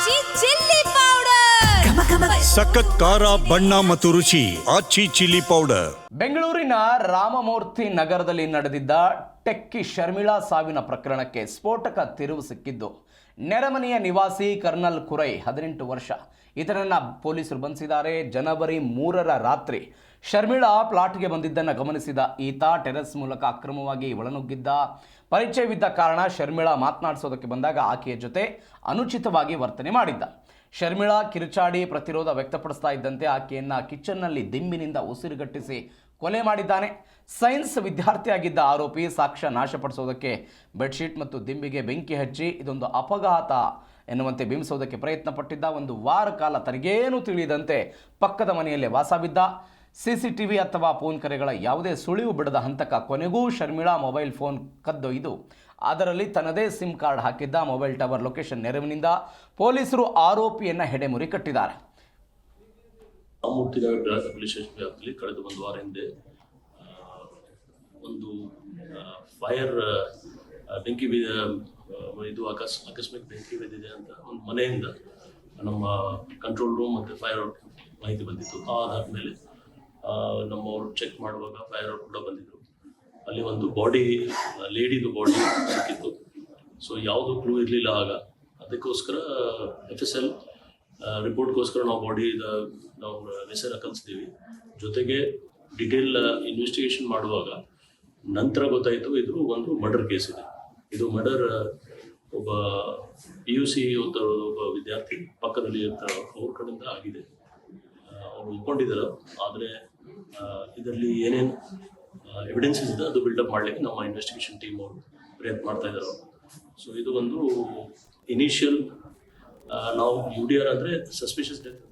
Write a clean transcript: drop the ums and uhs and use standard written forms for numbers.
ಆಚಿ chilli powder ಸಖತ್ ಖಾರ ಬಣ್ಣ ಮತ್ತು ರುಚಿ ಆಚಿ ಚಿಲ್ಲಿ ಪೌಡರ್. ಬೆಂಗಳೂರಿನ ರಾಮಮೂರ್ತಿ ನಗರದಲ್ಲಿ ನಡೆದಿದ್ದ ಟೆಕ್ಕಿ ಶರ್ಮಿಳಾ ಸಾವಿನ ಪ್ರಕರಣಕ್ಕೆ ಸ್ಫೋಟಕ ತಿರುವು ಸಿಕ್ಕಿದ್ದು ನೆರೆಮನೆಯ ನಿವಾಸಿ ಕರ್ನಲ್ ಕುರೈ 18 ವರ್ಷ ಇದರನ್ನ ಪೊಲೀಸರು ಬಂಧಿಸಿದ್ದಾರೆ. ಜನವರಿ 3ರ ರಾತ್ರಿ ಶರ್ಮಿಳಾ ಪ್ಲಾಟ್ಗೆ ಬಂದಿದ್ದನ್ನು ಗಮನಿಸಿದ ಈತ ಟೆರೆಸ್ ಮೂಲಕ ಅಕ್ರಮವಾಗಿ ಒಳನುಗ್ಗಿದ್ದ. ಪರಿಚಯವಿದ್ದ ಕಾರಣ ಶರ್ಮಿಳಾ ಮಾತನಾಡಿಸೋದಕ್ಕೆ ಬಂದಾಗ ಆಕೆಯ ಜೊತೆ ಅನುಚಿತವಾಗಿ ವರ್ತನೆ ಮಾಡಿದ್ದ. ಶರ್ಮಿಳಾ ಕಿರುಚಾಡಿ ಪ್ರತಿರೋಧ ವ್ಯಕ್ತಪಡಿಸ್ತಾ ಇದ್ದಂತೆ ಆಕೆಯನ್ನು ಕಿಚನ್ನಲ್ಲಿ ದಿಂಬಿನಿಂದ ಉಸಿರುಗಟ್ಟಿಸಿ ಕೊಲೆ ಮಾಡಿದ್ದಾನೆ. ಸೈನ್ಸ್ ವಿದ್ಯಾರ್ಥಿಯಾಗಿದ್ದ ಆರೋಪಿ ಸಾಕ್ಷ್ಯ ನಾಶಪಡಿಸೋದಕ್ಕೆ ಬೆಡ್ಶೀಟ್ ಮತ್ತು ದಿಂಬಿಗೆ ಬೆಂಕಿ ಹಚ್ಚಿ ಇದೊಂದು ಅಪಘಾತ ಎನ್ನುವಂತೆ ಬಿಂಬಿಸೋದಕ್ಕೆ ಪ್ರಯತ್ನ ಪಟ್ಟಿದ್ದ. 1 ವಾರ ಕಾಲ ತನಗೇನು ತಿಳಿಯದಂತೆ ಪಕ್ಕದ ಮನೆಯಲ್ಲೇ ವಾಸವಿದ್ದ. CCTV ಅಥವಾ ಫೋನ್ ಕರೆಗಳ ಯಾವುದೇ ಸುಳಿವು ಬಿಡದ ಹಂತಕ ಕೊನೆಗೂ ಶರ್ಮಿಳಾ ಮೊಬೈಲ್ ಫೋನ್ ಕದ್ದೊಯ್ದು ಅದರಲ್ಲಿ ತನ್ನದೇ ಸಿಮ್ ಕಾರ್ಡ್ ಹಾಕಿದ್ದ. ಮೊಬೈಲ್ ಟವರ್ ಲೊಕೇಶನ್ ನೆರವಿನಿಂದ ಪೊಲೀಸರು ಆರೋಪಿಯನ್ನು ಹೆಡೆಮುರಿ ಕಟ್ಟಿದ್ದಾರೆ. ರಾಮಮೂರ್ತಿ ನಗರ ಪೊಲೀಸ್ ಸ್ಟೇಷನ್ ವ್ಯಾಪ್ತಿಯಲ್ಲಿ ಕಳೆದ 1 ವಾರ ಹಿಂದೆ ಒಂದು ಫೈರ್ ಬೆಂಕಿ ಇದು ಆಕಸ್ಮಿಕ ಬೆಂಕಿ ಬಿದ್ದಿದೆ ಅಂತ ಒಂದು ಮನೆಯಿಂದ ನಮ್ಮ ಕಂಟ್ರೋಲ್ ರೂಮ್ ಮತ್ತು ಫೈರ್ ಔಟ್ ಮಾಹಿತಿ ಬಂದಿತ್ತು. ಅದಾದಮೇಲೆ ನಮ್ಮವರು ಚೆಕ್ ಮಾಡುವಾಗ ಫೈರ್ ಔಟ್ ಕೂಡ ಬಂದಿದ್ರು. ಅಲ್ಲಿ ಒಂದು ಬಾಡಿ ಲೇಡಿದು ಬಾಡಿ ಸಿಕ್ಕಿತ್ತು. ಸೊ ಯಾವುದು ಕ್ಲೂ ಇರಲಿಲ್ಲ ಆಗ. ಅದಕ್ಕೋಸ್ಕರ FSL ರಿಪೋರ್ಟ್ಗೋಸ್ಕರ ನಾವು ನಾವು ಹೆಸರು ಕಲಿಸ್ತೀವಿ. ಜೊತೆಗೆ ಡಿಟೇಲ್ ಇನ್ವೆಸ್ಟಿಗೇಷನ್ ಮಾಡುವಾಗ ನಂತರ ಗೊತ್ತಾಯಿತು ಇದು ಒಂದು ಮರ್ಡರ್ ಕೇಸ್ ಇದೆ. ಇದು ಮರ್ಡರ್ ಒಬ್ಬ PUC ಒಬ್ಬ ವಿದ್ಯಾರ್ಥಿ ಪಕ್ಕದಲ್ಲಿ ಇರ್ತಾರೆ ಅವ್ರ ಕಡೆಯಿಂದ ಆಗಿದೆ. ಅವ್ರು ಒಪ್ಕೊಂಡಿದ್ದಾರೆ. ಆದರೆ ಇದರಲ್ಲಿ ಏನೇನು ಎವಿಡೆನ್ಸಸ್ ಇದೆ ಅದು ಬಿಲ್ಡಪ್ ಮಾಡಲಿಕ್ಕೆ ನಮ್ಮ ಇನ್ವೆಸ್ಟಿಗೇಷನ್ ಟೀಮ್ ಅವರು ಪ್ರಯತ್ನ ಮಾಡ್ತಾ ಇದ್ದಾರೆ. ಸೊ ಇದು ಒಂದು ಇನಿಷಿಯಲ್ ನಾವು UDR ಅಂದರೆ ಸಸ್ಪಿಷಿಯಸ್ ಡೆತ್